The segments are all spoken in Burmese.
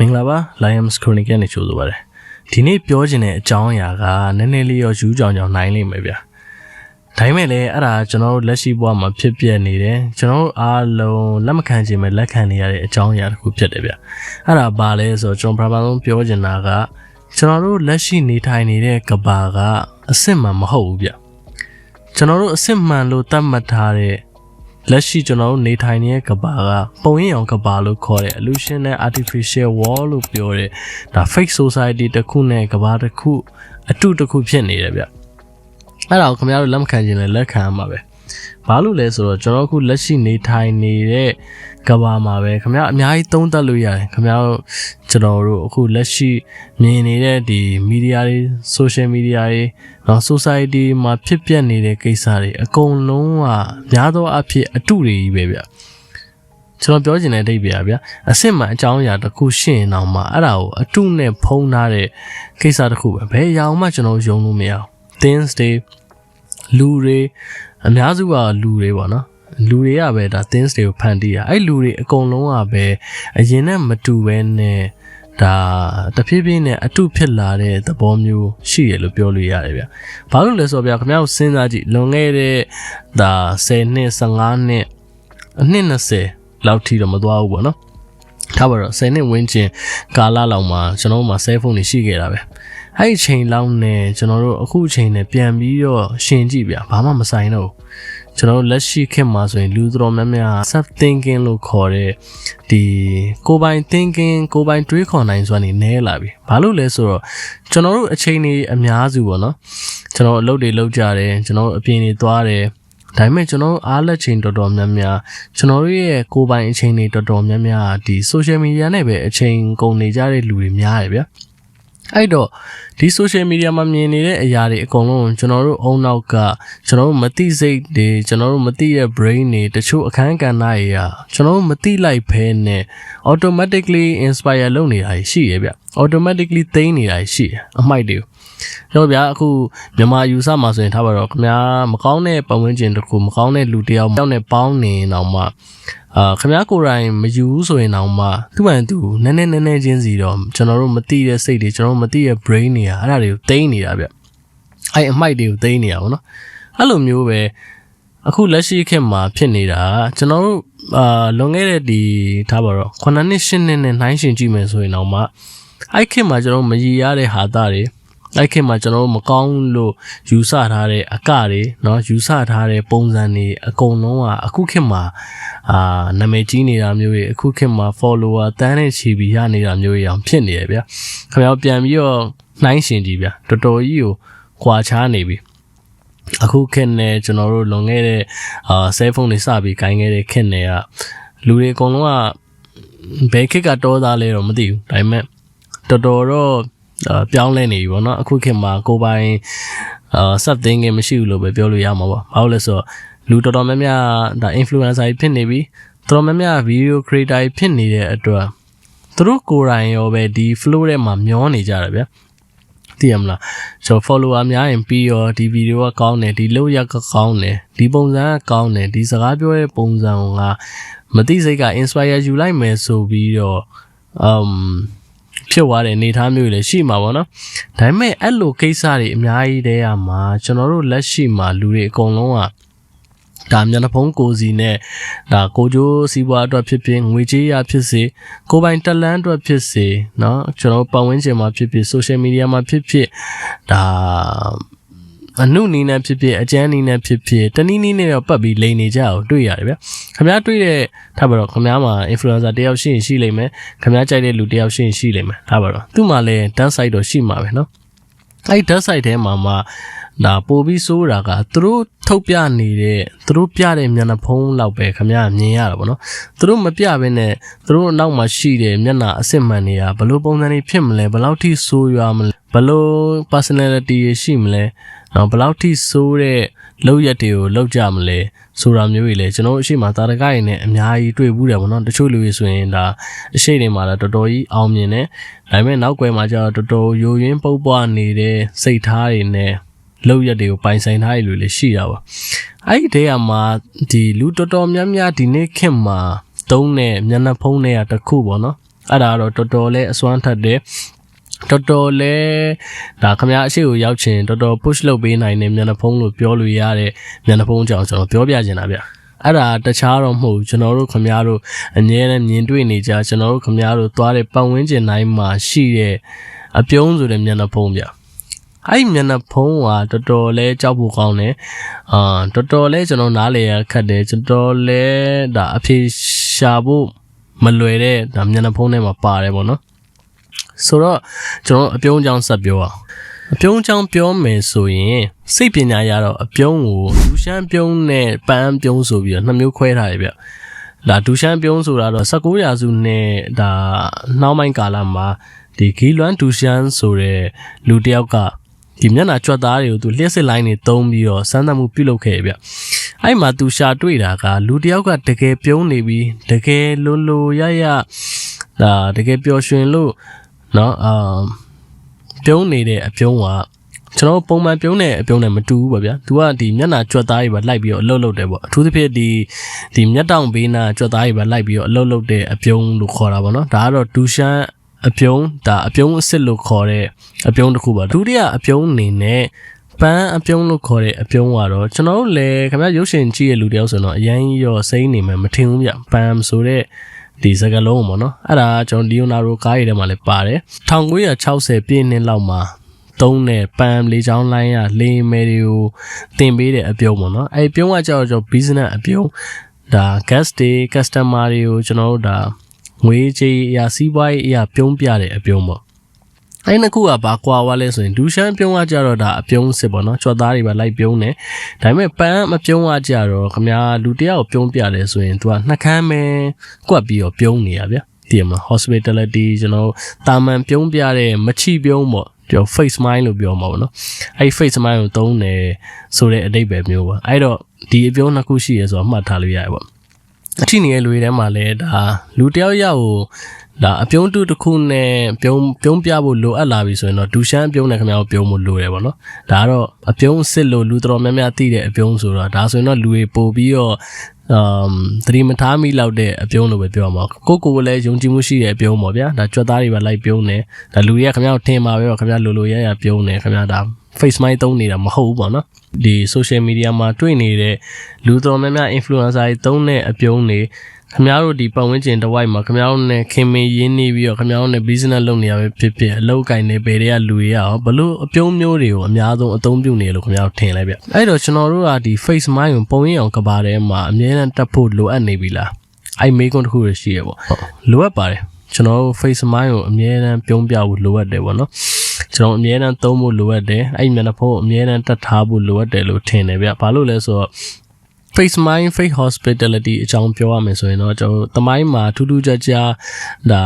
Minglava Lions Chronicle နဲ့ကြိုဆိုပါတယ်ဒီနေ့ပြောချင်တဲ့အကြောင်းအရာကနည်းနည်းလေးရောယူကြောင်ကြောင်နိုင်လိမ့်မယ်ဗျာဒါပေမဲ့လည်းအဲ့ဒါကျွန်တော်တို့လက်ရှိဘဝမှာဖြစ်ပျက်နေတယ်ကျွန်တော်တို့အားလုံးလက်မခံချင်မဲ့လက်ခံနေရတဲ့အကြောင်းအရာတစ်ခုဖြစ်တယ်ဗျာအဲ့ဒါဘာလဲဆိုတော့ကျွန်တော်ပထမဆုံးပြောချင်တာကကျွန်တော်တို့လက်ရှိနေထိုင်နေတဲ့ကဘာကအစစ်မှန်မဟုတ်ဘူးဗျာကျွန်တော်တို့အစစ်မှန်လို့သတ်မှတ်ထားတဲ့လက်ရှိကျွန်တော်တို့နေထိုင်နေတဲ့ကဘာကပုံရိပ်အောင်ကဘာလို့ခေါ်တယ် illusion နဲ့ artificial world လို့ပြောတယ်ဒါ fake society တစ်ခုနဲ့ကဘာတစ်ခုအတူတစ်ခုဖြစ်နေတယ်ဗျအဲ့ဒါကိုခင်ဗျားတို့လက်မခံခြင်းနဲ့လက်ခံရမှာပဲဘာလို့လဲဆိုတော့ကျွန်တော်အခုလက်ရှိနေထိုင်နေတဲ့ကဘာမှာပဲခင်ဗျားအများကြီးသုံးသပ်လို့ရတယ်ခင်ဗျားတို့ကျွန်တော်တို့အခုလက်ရှိမြင်နေတဲ့ဒီ media တွေ social media တွေနော် society မှာဖြစ်ပျက်နေတဲ့ကိစ္စတွေအကုန်လုံးကများသောအားဖြင့်အတုတွေကြီးပဲဗျကျွန်တော်ပြောချင်တဲ့အဓိပ္ပာယ်ဗျအစစ်မှန်အကြောင်းအရာတစ်ခုရှင်းအောင်မှအဲ့ဒါကိုအတုနဲ့ဖုံးထားတဲ့ကိစ္စတစ်ခုပဲဘယ်အရာမှကျွန်တော်ယုံလို့မရအောင် things တွေလူတွေအများစုကလူတွေပေါ့နော်လူတွေကပဲဒါ things တွေကိုဖန်တီးတာအဲ့လူတွေအကုန်လုံးကပဲအရင်နဲ့မတူပဲနဲ့ဒါတဖြည်းဖြည်းနဲ့အတုဖြစ်လာတဲ့သဘောမျိုးရှိရလို့ပြောလို့ရတယ်ဗျဘာလို့လဲဆိုတော့ဗျခင်ဗျားတို့စဉ်းစားကြည့်လွန်ခဲ့တဲ့ဒါ10နှစ်15နှစ်အနှစ်20လောက်ထိတော့မသွားဘူးပေါ့နော်ထားပါတော့10နှစ်ဝန်းကျင်ကာလလောက်မှာကျွန်တော်တို့မှာ cell phone တွေရှိခဲ့တာပဲအဲ့ဒီချိန်လောက်နဲ့ကျွန်တော်တို့အခုချိန်နဲ့ပြန်ပြီးတော့ရှင်ကြည့်ဗျဘာမှမဆိုင်တော့ကျွန်တော်တို့လက်ရှိခေတ်မှာဆိုရင်လူတော်များများ self thinking လို့ခေါ်တဲ့ဒီကိုယ်ပိုင် thinking ကိုယ်ပိုင်တွေးခေါ်နိုင်စွမ်းနေနဲလာပြီဘာလို့လဲဆိုတော့ကျွန်တော်တို့အချိန်တွေအများစုပေါ့နော်ကျွန်တော်အလုပ်တွေလုပ်ကြတယ်ကျွန်တော်အပြင်တွေသွားတယ်ဒါပေမဲ့ကျွန်တော်အားလက်ချိန်တော်တော်များများကျွန်တော်တို့ရဲ့ကိုယ်ပိုင်အချိန်တွေတော်တော်များများဒီ social media နဲ့ပဲအချိန်ကုန်နေကြတဲ့လူတွေများတယ်ဗျအဲ့တော့ဒီ social media မှာမြင်နေတဲ့အရာတွေအကုန်လုံးကျွန်တော်တို့အုံနောက်ကကျွန်တော်တို့မသိစိတ်တွေကျွန်တော်တို့မသိရဲ့ brain တွေတချို့အခန်းကဏ္ဍတွေอ่ะကျွန်တော်တို့မသိလိုက်ဖဲနဲ့ automatically inspire လုပ်နေတာရှိရဗျ automatically သိမ်းနေတာရှိရအမိုက်တွေကျွန်တော်ဗျာအခုမြန်မာယူဆမှာဆိုရင်ထားပါတော့ခင်ဗျာမကောင်းတဲ့ပတ်ဝန်းကျင်တစ်ခုမကောင်းတဲ့လူတစ်ယောက်နဲ့ပေါင်းနေတော့မှခင်ဗျားကိုယ်တိုင်မယူဘူးဆိုရင်တော့မှသူ့ဘာသူနည်းနည်းချင်းစီတော့ကျွန်တော်တို့မသိတဲ့စိတ်တွေကျွန်တော်တို့မသိတဲ့ brain တွေအဲ့ဒါတွေကိုသိမ်းနေတာဗျအဲ့အမိုက်တွေကိုသိမ်းနေတာပေါ့နော်အဲ့လိုမျိုးပဲအခုလက်ရှိခေတ်မှာဖြစ်နေတာကျွန်တော်တို့လွန်ခဲ့တဲ့ဒီထားပါတော့9နှစ်10နှစ်နဲ့နှိုင်းယှဉ်ကြည့်မယ်ဆိုရင်တော့မှအဲ့ခေတ်မှာကျွန်တော်မရည်ရတဲ့ဟာသားတွေအဲ့ခေတ်မှာကျွန်တော်တို့မကောင်းလို့ယူဆထားတဲ့အကတွေเนาะယူဆထားတဲ့ပုံစံတွေအကုန်လုံးကအခုခေတ်မှာနာမည်ကြီးနေတာမျိုးတွေအခုခေတ်မှာ follower တန်းနဲ့ချီပြီးရနေတာမျိုးတွေအောင်ဖြစ်နေရဗျာခင်ဗျားပြန်ပြီးတော့နှိုင်းရှင်ကြည့်ဗျာတော်တော်ကြီးကိုခွာခြားနေပြီအခုခေတ်နဲ့ကျွန်တော်တို့လွန်ခဲ့တဲ့cell phone တွေစပြီးဂိုင်းခဲ့တဲ့ခေတ်နဲ့ကလူတွေအကုန်လုံးကဘယ်ခေတ်ကတောသားလဲတော့မသိဘူးဒါပေမဲ့တော်တော်တော့ပြောင်းလဲနေပြီပေါ့နော်အခုခေတ်မှာကိုယ်ပိုင်self thinking မရှိဘူးလို့ပဲပြောလို့ရမှာပေါ့ဘာလို့လဲဆိုတော့လူတော်တော်များများဒါ influencer တွေဖြစ်နေပြီတော်တော်များများ video creator တွေဖြစ်နေတဲ့အတွက်သူတို့ကိုယ်တိုင်ရောပဲဒီ flow ထဲမှာမျောနေကြတယ်ဗျာသိရမလားဆို follower များရင်ပြီးရောဒီ video ကကောင်းတယ်ဒီလုပ်ရကကောင်းတယ်ဒီပုံစံကကောင်းတယ်ဒီစကားပြောတဲ့ပုံစံကမသိစိတ်က inspire ယူလိုက်မယ်ဆိုပြီးတော့ဖြစ်သွားတဲ့အနေအထားမျိုးလည်းရှိမှာပေါ့နော်ဒါပေမဲ့အဲ့လိုကိစ္စတွေအများကြီးတည်းရမှာကျွန်တော်တို့လက်ရှိမှာလူတွေအကုန်လုံးကဒါမျက်နှာဖုံးကိုစီနဲ့ဒါကိုကျိုးစီးပွားအတွက်ဖြစ်ဖြစ်ငွေကြေးရဖြစ်စေကိုပိုင်တက်လန်းအတွက်ဖြစ်စေเนาะကျွန်တော်ပတ်ဝန်းကျင်မှာဖြစ်ဖြစ် social media မှာဖြစ်ဖြစ်ဒါအနုနီးနဲ့ဖြစ်ဖြစ်အကျန်းနီးနဲ့ဖြစ်ဖြစ်တနည်းနည်းနဲ့တော့ပတ်ပြီးလိန်နေကြအောင်တွေ့ရတယ်ဗျခင်ဗျားတွေ့တဲ့ထားပါတော့ခင်ဗျားမှာ influencer တယောက်ရှိလိမ့်မယ်ခင်ဗျားကြိုက်တဲ့လူတယောက်ရှိလိမ့်မယ်ထားပါတော့သူ့မှာလည်း dark side တော့ရှိမှာပဲเนาะအဲ့ dark side ထဲမှာဒါပို့ပြီးစိုးတာကသူတို့ထုတ်ပြနေတဲ့သူတို့ပြတဲ့မျက်နှာဖုံးလောက်ပဲခင်ဗျားမြင်ရတာပေါ့နော်သူတို့မပြဘဲနဲ့သူတို့နောက်မှာရှိတဲ့မျက်နှာအစစ်မှန်တွေကဘယ်လိုပုံစံတွေဖြစ်မလဲဘယ်လောက်ထိဆိုးရွားမလဲဘယ်လို personality ရှိမလဲနော်ဘယ်လောက်ထိဆိုးတဲ့လောက်ရက်တွေကိုလောက်ကြမလဲဆိုတာမျိုးတွေလေကျွန်တော်အရှိမသာတကိုင်းနဲ့အများကြီးတွေ့ဘူးတယ်ပေါ့နော်တချို့လူတွေဆိုရင်ဒါအရှိတွေမှာတော့တော်တော်ကြီးအောင်မြင်တယ်ဒါပေမဲ့နောက်ကွယ်မှာကျတော့တော်တော်ယိုယွင်းပုတ်ပွားနေတဲ့စိတ်ထားတွေနဲ့လောက်ရက်တွေကိုပိုင်ဆိုင်ထားရလို့လည်းရှိတာပါအဲ့ဒီတည်းကမှဒီလူတော်တော်များများဒီနေ့ခေတ်မှာသုံးတဲ့မျက်နှာဖုံးတွေကတစ်ခုပေါ့နော် အဲ့ဒါတော့တော်တော်လေးအစွမ်းထက်တယ်တော်တော်လေးဒါခင်ဗျားအရှိကိုရောက်ချင်တော်တော် push လုပ်ပေးနိုင်တဲ့မျက်နှာဖုံးလို့ပြောလို့ရတဲ့မျက်နှာဖုံးကြောင့်ကျွန်တော်ပြောပြချင်တာဗျအဲ့ဒါတခြားတော့မဟုတ်ကျွန်တော်တို့ခင်ဗျားတို့အငြင်းနဲ့မြင်တွေ့နေကြကျွန်တော်တို့ခင်ဗျားတို့သွားတဲ့ပတ်ဝန်းကျင်တိုင်းမှာရှိတဲ့အပြုံးဆိုတဲ့မျက်နှာဖုံးဗျအဲ့မျက်နှာဖုံးကတော်တော်လေးကြောက်ဖို့ကောင်းတယ်တော်တော်လေးကျွန်တော်နားလေရခက်တယ်ကျွန်တော်လေးဒါအဖြေရှာဖို့မလွယ်တဲ့ဒါမျက်နှာဖုံးထဲမှာပါတယ်ပေါ့နော်ဆိုတော့ကျွန်တော်အပြုံးချောင်းဆက်ပြောအောင်အပြုံးချောင်းပြောမယ်ဆိုရင်စိတ်ပညာရတော့အပြုံးကိုဒူရှမ်းပြုံးနဲ့ပန်းပြုံးဆိုပြီးတော့နှစ်မျိုးခွဲထားရဗျဒါဒူရှမ်းပြုံးဆိုတာတော့19ရာစုနဲ့ဒါနှောင်းပိုင်းကာလမှာဒီဂီလွမ်းဒူရှမ်းဆိုတဲ့လူတစ်ယောက်ကဒီမျက်နှာကြွက်သားတွေကိုသူလျှက်စစ်လိုင်းတွေသုံးပြီးတော့စမ်းသပ်မှုပြုလုပ်ခဲ့ဗျအဲ့မှာသူရှာတွေ့တာကလူတစ်ယောက်ကတကယ်ပြုံးနေပြီးတကယ်လိုရဒါတကယ်ပျော်ရွှင်လို့နော်ပြုံးနေတဲ့အပြုံးကကျွန်တော်ပုံမှန်ပြုံးတဲ့အပြုံးနဲ့မတူဘူးပေါ့ဗျာသူကဒီမျက်နှာကြွက်သားတွေပါလိုက်ပြီးတော့အလုပ်လုပ်တယ်ပေါ့အထူးသဖြင့်ဒီမျက်တောင်ဘေးနာကြွက်သားတွေပါလိုက်ပြီးတော့အလုပ်လုပ်တဲ့အပြုံးလို့ခေါ်တာပေါ့နော်ဒါကတော့ဒူရှမ်းအပြုံးဒါအပြုံးအစ်စ်လို့ခေါ်တဲ့အပြုံးတစ်ခုပါဒုတိယအပြုံးအနေနဲ့ပန်းအပြုံးလို့ခေါ်တဲ့အပြုံးကတော့ကျွန်တော်တို့လည်းခင်ဗျာရုပ်ရှင်ကြည့်ရလူတယောက်ဆိုတော့အရင်ရောစိမ့်နေမှမထင်ဘူးဗျပန်းဆိုတဲ့ဒီစကားလုံးပေါ့နော်အဲ့ဒါကျွန်တော်လီယိုနာရိုကားရည်ထဲမှာလည်းပါတယ်1960ပြည့်နှစ်လောက်မှာသုံးတဲ့ပန်းလေးချောင်းလိုင်းရလေမယ်တွေကိုတင်ပေးတဲ့အပြုံးပေါ့နော်အဲ့ပြုံးကကြောက် business အပြုံးဒါ guest တွေ customer တွေကိုကျွန်တော်တို့ဒါငွေကြေးအရာစီးပွားရေးအရာပြုံးပြတဲ့အပြုံးပေါ့အဲ့နှစ်ခုကဘာကွာဝါလဲဆိုရင်ဒူရှမ်းပြုံးကကြတော့ဒါအပြုံးစစ်ပေါ့နော်ကြွက်သားတွေပါလိုက်ပြုံးတယ်ဒါပေမဲ့ပန်းမပြုံးကကြတော့ခင်ဗျာလူတယောက်ပြုံးပြတယ်ဆိုရင် तू ကနှကမ်းပဲကွက်ပြီးတော့ပြုံးနေရဗျတည်မလား hospitality ကျွန်တော်တာမန်ပြုံးပြတဲ့မချီပြုံးပေါ့ကျွန်တော် face smile လို့ပြောမှာပေါ့နော်အဲ့ face smile ကိုသုံးတယ်ဆိုတဲ့အဓိပ္ပာယ်မျိုးပါအဲ့တော့ဒီအပြုံးနှစ်ခုရှိရဆိုတော့မှတ်ထားလို့ရတယ်ပေါ့အထီနေတဲ့လူတွေထဲမှာလည်းဒါလူတယောက်ယောက်ကိုဒါအပြုံးတူတစ်ခုနဲ့ပြုံးပြဖို့လိုအပ်လာပြီဆိုရင်တော့ဒူရှမ်းအပြုံးနဲ့ခင်ဗျားတို့ပြုံးဖို့လိုတယ်ပေါ့နော်ဒါကတော့အပြုံးစစ်လို့လူတော်များများသိတဲ့အပြုံးဆိုတော့ဒါဆိုရင်တော့လူတွေပို့ပြီးတော့သတိမထားမိလောက်တဲ့အပြုံးလို့ပဲပြောမှာကိုလည်းယုံကြည်မှုရှိတဲ့အပြုံးပေါ့ဗျာဒါကြွက်သားတွေပဲလိုက်ပြုံးတယ်ဒါလူတွေကခင်ဗျားတို့ထင်ပါပဲခင်ဗျားလိုရပြုံးတယ်ခင်ဗျားဒါ face smile သုံးနေတာမဟုတ်ဘူးပေါ့နော်ဒီ social media မှာတွေ့နေတဲ့လူတော်များများ influencer တွေသုံးတဲ့အပြုံးတွေခင်ဗျားတို့ဒီပတ်ဝန်းကျင်တစ်ဝိုက်မှာခင်ဗျားတို့နဲ့ခင်မင်ရင်းနေပြီးတော့ခင်ဗျားတို့နဲ့ business လုပ်နေရပဲဖြစ်အလုပ်ကိုင်နေပေတွေကလူတွေရောဘလို့အပြုံးမျိုးတွေကိုအများဆုံးအသုံးပြုနေလို့ခင်ဗျားတို့ထင်လိုက်ဗျအဲ့တော့ကျွန်တော်တို့ကဒီ face smile ကိုပုံရိပ်အောင်ကဘာထဲမှာအမြဲတမ်းတက်ဖို့လိုအပ်နေပြီလားအဲ့မေးခွန်းတစ်ခုရရှိရပေါ့လိုအပ်ပါတယ်ကျွန်တော်တို့ face smile ကိုအမြဲတမ်းပြုံးပြဖို့လိုအပ်တယ်ပေါ့နော်ကျွန်တော်အမြဲတမ်းသုံးဖို့လိုအပ်တယ်အဲ့မျက်နှာဖုံးအမြဲတမ်းတက်ထားဖို့လိုအပ်တယ်လို့ထင်တယ်ဗျဘာလို့လဲဆိုတော့ face smile face hospitality အကြောင်းပြောရမယ်ဆိုရင်တော့ကျွန်တော်တမိုင်းမှာထူးထူးခြားခြားဒါ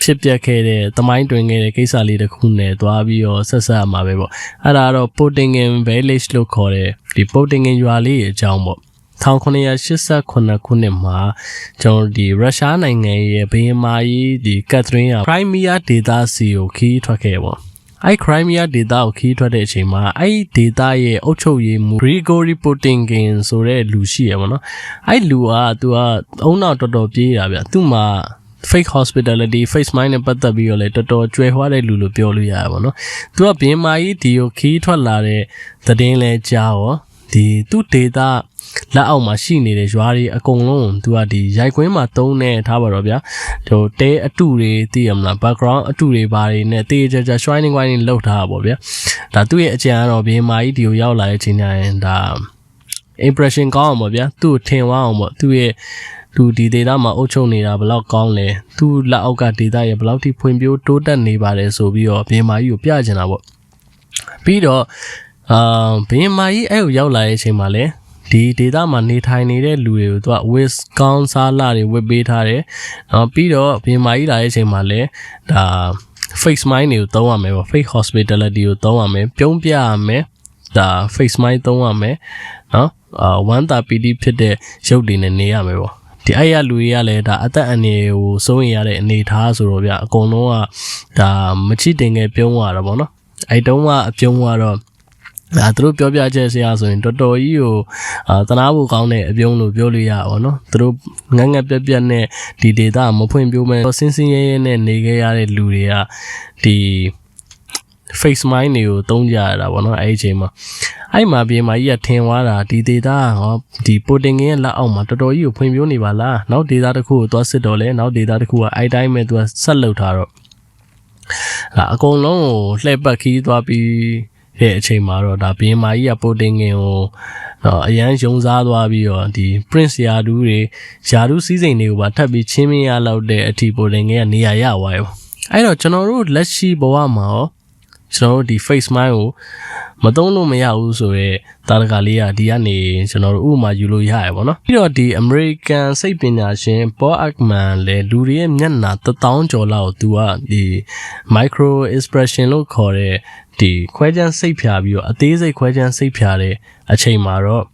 ဖြစ်ပျက်ခဲ့တဲ့တမိုင်းတွင်ခဲ့တဲ့ကိစ္စလေးတစ်ခုနဲ့တွားပြီးတော့ဆက်ဆက်မှာပဲပေါ့အဲ့ဒါတော့ Pottingen Village လို့ခေါ်တဲ့ဒီ Pottingen ရွာလေးရဲ့အကြောင်းပေါ့1989ခုနှစ်မှာကျွန်တော်ဒီရုရှားနိုင်ငံရဲ့ဘုရင်မကြီးဒီကက်သရင်းက Crimea ဒေသစီကိုခီးထွက်ခဲ့ပေါ့အဲ့ Crimea ဒေသကိုခီးထွက်တဲ့အချိန်မှာအဲ့ဒေသရဲ့အုပ်ချုပ်ရေးမှူး Grigory Potemkin ဆိုတဲ့လူရှိရပါတော့အဲ့လူကသူကအုံနောက်တော်တော်ပြေးတာဗျသူ့မှာ fake hospitality face smile နဲ့ပတ်သက်ပြီးတော့လေတော်တော်ကျွဲဟွားတဲ့လူလို့ပြောလို့ရတာပေါ့နော်သူကဘင်းမာကြီးဒီကိုခီးထွက်လာတဲ့သတင်းလဲကြားရောဒီသူ့ဒေသလက်အောက်မှာရှိနေတဲ့ရွာတွေအကုန်လုံးသူကဒီရိုက်ကွင်းမှာတုံးနေထားပါတော့ဗျာဟိုတဲအတူတွေသိရမလား background အတူတွေဘာတွေနဲ့တေးကြကြ shining wine လောက်ထားတာပေါ့ဗျာဒါသူ့ရဲ့အကြံကတော့ဘင်းမာကြီးဒီကိုရောက်လာတဲ့အချိန်တိုင်းဒါ impression ကောင်းအောင်ပေါ့ဗျာသူ့ထင်သွားအောင်ပေါ့သူ့ရဲ့သူဒီဒေတာမှာအုပ်ချုပ်နေတာဘယ်လောက်ကောင်းလဲသူ့လက်အောက်ကဒေတာရဲ့ဘယ်လောက်ထိဖွံ့ဖြိုးတိုးတက်နေပါတယ်ဆိုပြီးတော့ဘင်းမာကြီးကိုပြချင်တာပေါ့ပြီးတော့ဘင်းမာကြီးအဲ့ကိုရောက်လာတဲ့အချိန်မှာလဲဒီဒေတာမှာနေထိုင်နေတဲ့လူတွေကိုသူက wis ကောင်းစားလာတွေဝစ်ပေးထားတယ်ပြီးတော့ဘင်းမာကြီးလာတဲ့အချိန်မှာလဲဒါ face smile တွေကိုသုံးရမယ်ပေါ့ fake hospitality ကိုသုံးရမယ်ပြုံးပြရမယ်ဒါ face smile သုံးရမယ်နော်ဝမ်းသာပီတိဖြစ်တဲ့ရုပ်တွေနဲ့နေရမယ်ပေါ့ဒီအဲ့ရလူတွေကလည်းဒါအသက်အန္တရာယ်ကိုစိုးရင်ရတဲ့အနေအထားဆိုတော့ဗျအကုန်လုံးကဒါမချစ်တင်ငယ်ပြုံးရတာပေါ့နော်အဲ့တုန်းကအပြုံးကတော့ သူတို့ပြောပြချက်ဆရာဆိုရင်တော်တော်ကြီးကိုတနာဖို့ကောင်းတဲ့အပြုံးလို့ပြောလို့ရပါတော့သူတို့ငတ်ငတ်ပြက်ပြက်နဲ့ဒီ data မဖွင့်ပြိုးမဲ့စင်းစင်းရဲရဲနဲ့နေခဲ့ရတဲ့လူတွေကဒီ face mind တွေကိုသုံးကြရတာပေါ့နော်အဲ့ဒီအချိန်မှာအဲ့မှာပြေးမှာကြီးကထင်သွားတာဒီ data ဟောဒီ protein ရဲ့လက်အောက်မှာတော်တော်ကြီးကိုဖွင့်ပြိုးနေပါလားနောက် data တစ်ခုကိုသွားစစ်တော့လဲနောက် data တစ်ခုကအဲ့တိုင်းပဲသူကဆက်လုပ်ထားတော့အကုန်လုံးကိုလှည့်ပတ်ခီးသွားပြီးတဲ့အချိန်မှာတော့ဒါဘင်းမာကြီးကပိုတင်ငင်ကိုအရန်ယုံစားသွားပြီးတော့ဒီ Prince ယာဒူးတွေယာဒူးစည်းစိမ်တွေကိုပါထပ်ပြီးချင်းမရလောက်တဲ့အထီပိုတင်ငင်ကနေရာရသွားရောအဲ့တော့ကျွန်တော်တို့လက်ရှိဘဝမှာရောကျွန်တော်တို့ဒီ face mind ကိုမသုံးလို့မရဘူးဆိုတော့တာတကလေးကဒီကနေကျွန်တော်တို့ဥပမာယူလို့ရရပါတော့ပြီးတော့ဒီ American စိတ်ပညာရှင် Paul Ekman လည်းလူတွေရဲ့မျက်နှာ1000ကျော်လောက်သူကဒီ micro expression လို့ခေါ်တဲ့ဒီခွဲခြမ်းစိတ်ဖြာပြီးတော့အသေးစိတ်ခွဲခြမ်းစိတ်ဖြာတဲ့အချိန်မှာတော့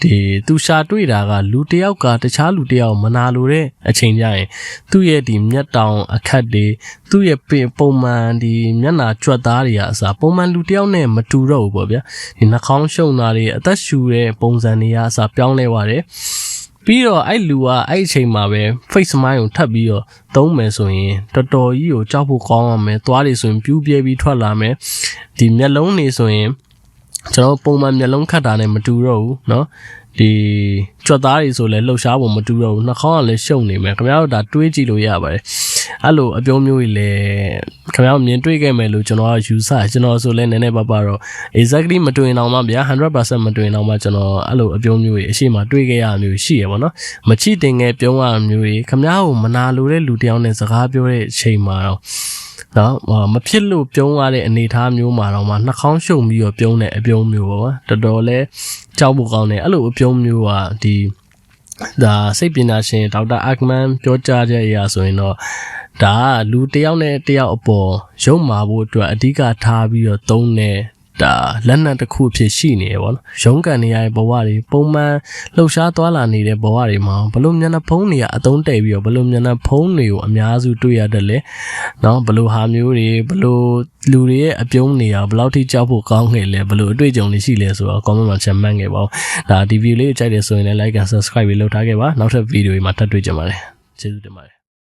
ဒီသူရှာတွေ့တာကလူတယောက်ကတခြားလူတယောက်မနာလိုတဲ့အချိန်ကျရင်သူ့ရဲ့ဒီမျက်တောင်အခက်တွေသူ့ရဲ့ပုံမှန်ဒီမျက်နှာကြွက်သားတွေကအစားပုံမှန်လူတယောက်နဲ့မတူတော့ဘူးပေါ့ဗျာဒီနှာခေါင်းရှုံတာတွေအသက်ရှူတဲ့ပုံစံတွေကအစားပြောင်းလဲသွားတယ်ပြီးတော့အဲ့လူကအဲ့အချိန်မှာပဲ face mind ကိုထပ်ပြီးတော့သုံးမယ်ဆိုရင်တော်တော်ကြီးကိုကြောက်ဖို့ကောင်းရမယ်သွားတွေဆိုရင်ပြူးပြဲပြီးထွက်လာမယ်ဒီမျက်လုံးတွေဆိုရင်ကျွန်တော်ပုံမှန်မျက်လုံးခတ်တာနဲ့မတူတော့ဘူးเนาะဒီကြွက်သားတွေဆိုလဲလှုပ်ရှားဖို့မတူတော့ဘူးနှာခေါင်းကလည်းရှုံနေမယ်ခင်ဗျားတို့ဒါတွေးကြည့်လို့ရပါတယ်အဲ့လိုအပြောမျိုးကြီးလဲခင်ဗျားတို့မြင်တွေ့ခဲ့မယ်လို့ကျွန်တော်ကယူဆကျွန်တော်ဆိုလဲနည်းနည်းပါးပါတော့ exactly မတွေ့အောင်ပါဗျာ 100% မတွေ့အောင်ပါကျွန်တော်အဲ့လိုအပြောမျိုးကြီးအရှိမတွေ့ခဲ့ရမျိုးရှိရပါတော့မချိတင်ငယ်ပြုံးရမျိုးကြီးခင်ဗျားကိုမနာလိုတဲ့လူတယောက်နဲ့စကားပြောတဲ့အချိန်မှာတော့နော်မဖြစ်လို့ပြုံးရတဲ့အနေအထားမျိုးမှာတော့မှနှာခေါင်းရှုံပြီးတော့ပြုံးတဲ့အပြုံးမျိုးပေါ့တော်တော်လဲကြောက်ဖို့ကောင်းတယ်အဲ့လိုအပြုံးမျိုးကဒီဒါစိတ်ပညာရှင်ဒေါက်တာအခမန်ပြောကြားချက်အရာဆိုရင်တော့ဒါလူတယောက်နဲ့တယောက်အပေါ်ရုံမာဖို့အတွက်အဓိကထားပြီးတော့သုံးတဲ့ဒါလက်နက်တစ်ခုဖြစ်ရှိနေရပါတော့ရုံးကန်နေရတဲ့ဘဝတွေပုံမှန်လှုပ်ရှားသွားလာနေတဲ့ဘဝတွေမှာဘလို့မျက်နှာဖုံးတွေကအသုံးတည့်ပြီးတော့ဘလို့မျက်နှာဖုံးတွေကိုအများစုတွေ့ရတယ်လေနော်ဘလို့ဟာမျိုးတွေဘလို့လူတွေရဲ့အပြုံးနေရဘလောက်ထိကြောက်ဖို့ကောင်းခဲ့လဲဘလို့အတွေ့အကြုံတွေရှိလဲဆိုတော့ comment မှာချက်မှန်းခဲ့ပါဦးဒါဒီ view လေးကိုကြိုက်တယ်ဆိုရင်လည်း like and subscribe ပြီးလုပ်ထားခဲ့ပါနောက်ထပ် video တွေမှာထပ်တွေ့ကြပါမယ်ကျေးဇူးတင်ပါတယ်